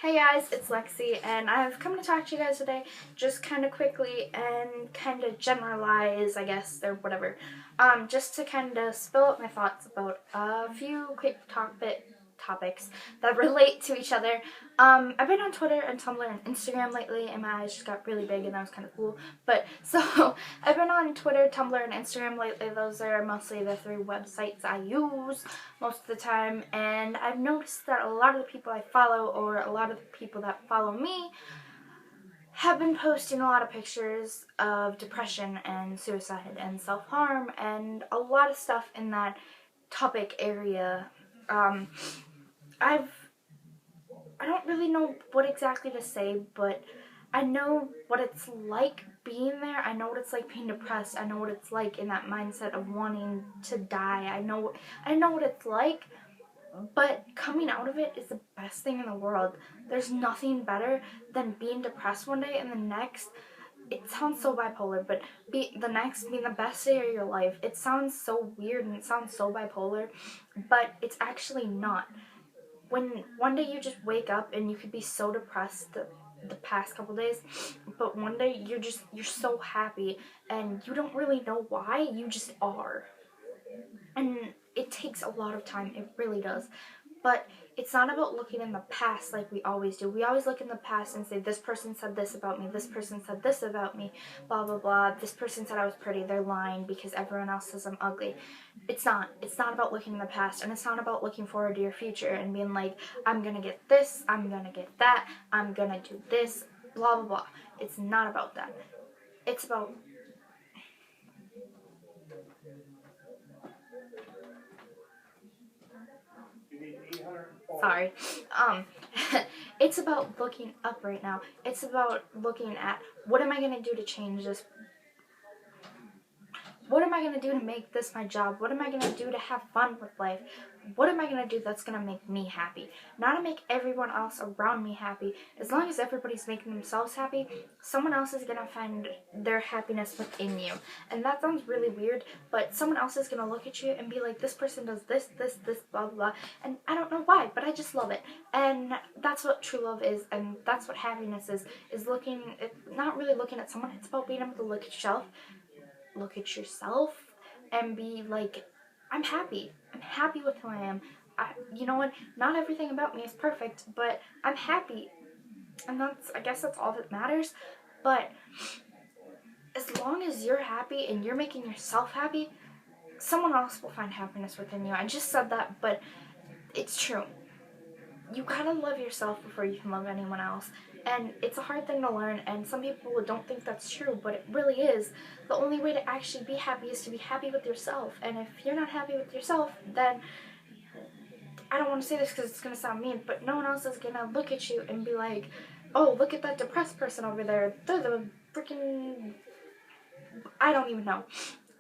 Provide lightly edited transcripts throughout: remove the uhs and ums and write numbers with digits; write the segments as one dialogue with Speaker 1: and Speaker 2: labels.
Speaker 1: Hey guys, it's Lexi, and I've come to talk to you guys today just kind of quickly and kind of generalize, I guess, or whatever, just to kind of spill out my thoughts about a few quick topics that relate to each other. I've been on Twitter and Tumblr and Instagram lately, and my eyes just got really big, and that was kind of cool. But, so, I've been on Twitter, Tumblr, and Instagram lately. Those are mostly the three websites I use most of the time, and I've noticed that a lot of the people I follow, or a lot of the people that follow me, have been posting a lot of pictures of depression and suicide and self-harm and a lot of stuff in that topic area. I don't really know what exactly to say, but I know what it's like being there. I know what it's like being depressed. I know what it's like in that mindset of wanting to die. I know what it's like, but coming out of it is the best thing in the world. There's nothing better than being depressed one day and the next, it sounds so bipolar, but the next being the best day of your life. It sounds so weird and it sounds so bipolar, but it's actually not. When one day you just wake up and you could be so depressed the past couple days, but one day you're so happy and you don't really know why, you just are. And it takes a lot of time, it really does. But it's not about looking in the past like we always do. We always look in the past and say, this person said this about me, this person said this about me, blah, blah, blah. This person said I was pretty, they're lying because everyone else says I'm ugly. It's not. It's not about looking in the past, and it's not about looking forward to your future and being like, I'm gonna get this, I'm gonna get that, I'm gonna do this, blah, blah, blah. It's not about that. It's about... Sorry. It's about looking up right now. It's about looking at, what am I going to do to change this? What am I going to do to make this my job? What am I going to do to have fun with life? What am I going to do that's going to make me happy? Not to make everyone else around me happy. As long as everybody's making themselves happy, someone else is going to find their happiness within you. And that sounds really weird, but someone else is going to look at you and be like, this person does this, this, this, blah, blah, blah. And I don't know why, but I just love it. And that's what true love is, and that's what happiness is looking, not really looking at someone, it's about being able to look at yourself and be like, I'm happy with who I am. You know what, not everything about me is perfect, but I'm happy, and I guess that's all that matters. But as long as you're happy and you're making yourself happy, someone else will find happiness within you. I just said that, but it's true. You gotta love yourself before you can love anyone else. And it's a hard thing to learn, and some people don't think that's true, but it really is. The only way to actually be happy is to be happy with yourself. And if you're not happy with yourself, then, I don't want to say this because it's going to sound mean, but no one else is going to look at you and be like, oh, look at that depressed person over there. They're the freaking... I don't even know.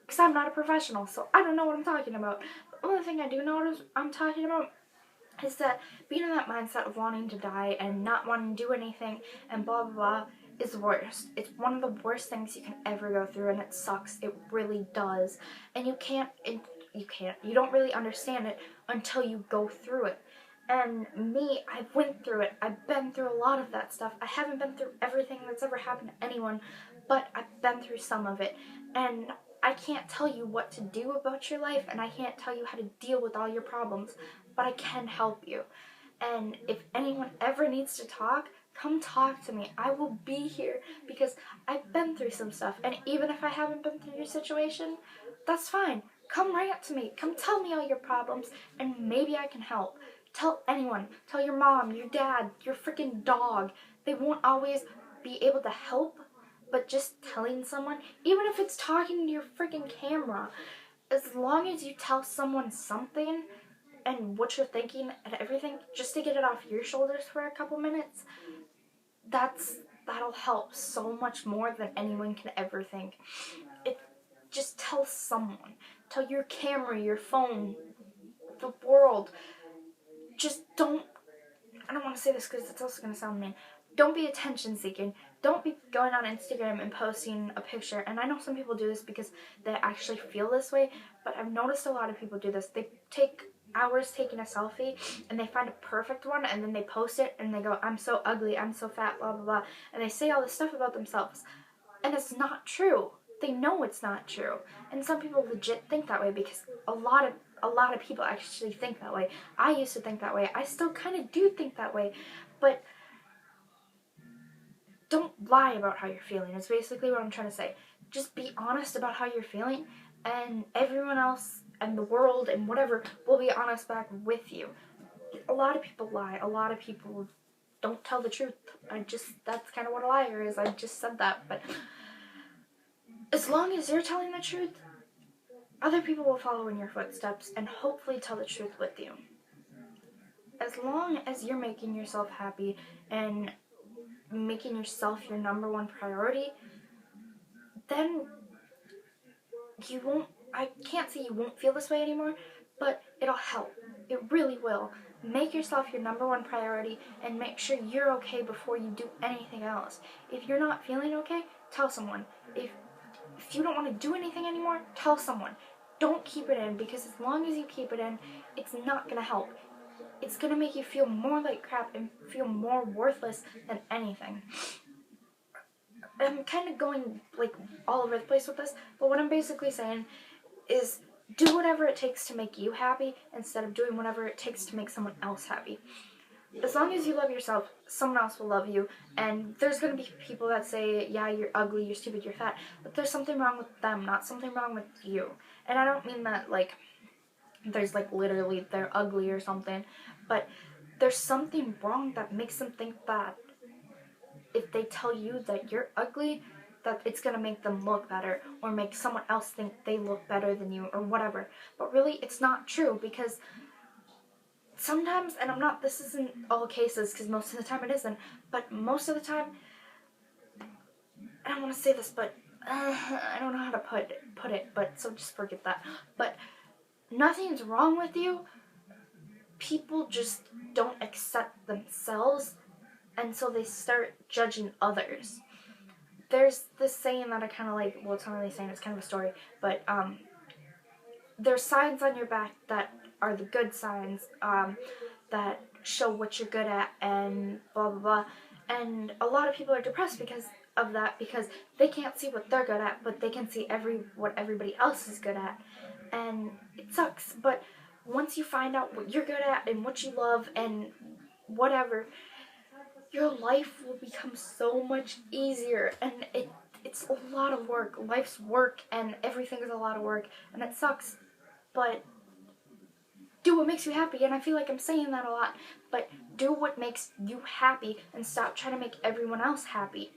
Speaker 1: Because I'm not a professional, so I don't know what I'm talking about. The only thing I do know what I'm talking about is that being in that mindset of wanting to die and not wanting to do anything and blah, blah, blah is the worst. It's one of the worst things you can ever go through, and it sucks. It really does. And you don't really understand it until you go through it. And me, I went through it. I've been through a lot of that stuff. I haven't been through everything that's ever happened to anyone, but I've been through some of it. And I can't tell you what to do about your life, and I can't tell you how to deal with all your problems, but I can help you. And if anyone ever needs to talk, come talk to me. I will be here because I've been through some stuff. And even if I haven't been through your situation, that's fine. Come rant to me. Come tell me all your problems, and maybe I can help. Tell anyone. Tell your mom, your dad, your freaking dog. They won't always be able to help, but just telling someone, even if it's talking to your freaking camera, as long as you tell someone something and what you're thinking and everything, just to get it off your shoulders for a couple minutes, that'll help so much more than anyone can ever think. Just tell someone. Tell your camera, your phone, the world. Just don't, I don't want to say this because it's also going to sound mean. Don't be attention seeking. Don't be going on Instagram and posting a picture. And I know some people do this because they actually feel this way, but I've noticed a lot of people do this. They take hours taking a selfie and they find a perfect one and then they post it and they go, I'm so ugly, I'm so fat, blah, blah, blah. And they say all this stuff about themselves. And it's not true. They know it's not true. And some people legit think that way because a lot of people actually think that way. I used to think that way. I still kind of do think that way. But don't lie about how you're feeling is basically what I'm trying to say. Just be honest about how you're feeling, and everyone else and the world and whatever will be honest back with you. A lot of people lie. A lot of people don't tell the truth. That's kind of what a liar is. I just said that. But as long as you're telling the truth, other people will follow in your footsteps and hopefully tell the truth with you. As long as you're making yourself happy and making yourself your number one priority, then I can't say you won't feel this way anymore, but it'll help. It really will. Make yourself your number one priority and make sure you're okay before you do anything else. If you're not feeling okay, tell someone. If you don't want to do anything anymore, tell someone. Don't keep it in, because as long as you keep it in, it's not going to help. It's going to make you feel more like crap and feel more worthless than anything. I'm kind of going like all over the place with this, but what I'm basically saying is do whatever it takes to make you happy instead of doing whatever it takes to make someone else happy. As long as you love yourself, someone else will love you. And there's going to be people that say, yeah, you're ugly, you're stupid, you're fat. But there's something wrong with them, not something wrong with you. And I don't mean that, like, there's, like, literally they're ugly or something. But there's something wrong that makes them think that if they tell you that you're ugly, that it's going to make them look better or make someone else think they look better than you or whatever. But really, it's not true, because sometimes, and this isn't all cases because most of the time it isn't, but most of the time, I don't want to say this, but I don't know how to put it, but so just forget that. But nothing's wrong with you. People just don't accept themselves, and so they start judging others. There's this saying that I kind of like, well, it's not really a saying, it's kind of a story, but there's signs on your back that are the good signs, that show what you're good at and blah, blah, blah. And a lot of people are depressed because of that, because they can't see what they're good at, but they can see what everybody else is good at. And it sucks, but once you find out what you're good at and what you love and whatever, your life will become so much easier. And it's a lot of work. Life's work and everything is a lot of work, and it sucks, but do what makes you happy. And I feel like I'm saying that a lot, but do what makes you happy and stop trying to make everyone else happy.